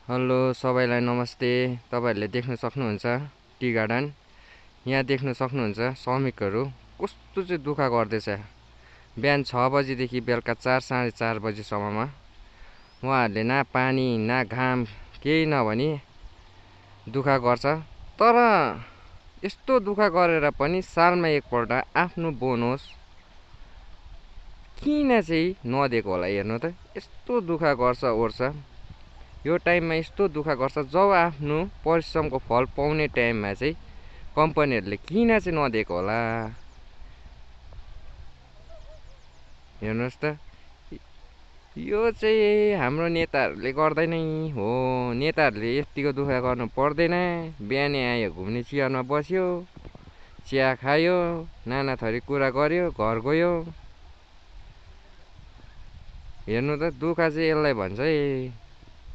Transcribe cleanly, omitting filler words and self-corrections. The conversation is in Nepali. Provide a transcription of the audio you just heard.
हेलो सबैलाई नमस्ते। तपाईहरुले देख्न सक्नुहुन्छ टी गार्डन। यहाँ देख्न सक्नुहुन्छ श्रमिकहरू कस्तो चाहिँ दुःख गर्दैछ। बिहान 6 बजेदेखि बेलुका 4 साढे 4 बजेसम्ममा उहाँहरूले ना पानी ना घाम केही नभनी दुःख गर्छ। तर यस्तो दुःख गरेर पनि सालमा एकपल्ट आफ्नो बोनस किन चाहिँ नदिएको होला। हेर्नु त यस्तो दुःख गर्छ ओर्छ। यो टाइममा यस्तो दुःख गर्छ जब आफ्नो परिश्रमको फल पाउने टाइममा चाहिँ कम्पनीहरूले किन चाहिँ नदिएको होला। हेर्नुहोस् त यो चाहिँ हाम्रो नेताहरूले गर्दै नै हो। नेताहरूले यतिको दुःख गर्नु पर्दैन। बिहानै आयो घुम्ने चियरमा बस्यो, चिया खायो, नाना थरी कुरा गर्यो, घर गयो। हेर्नु त दुःख चाहिँ यसलाई भन्छ है।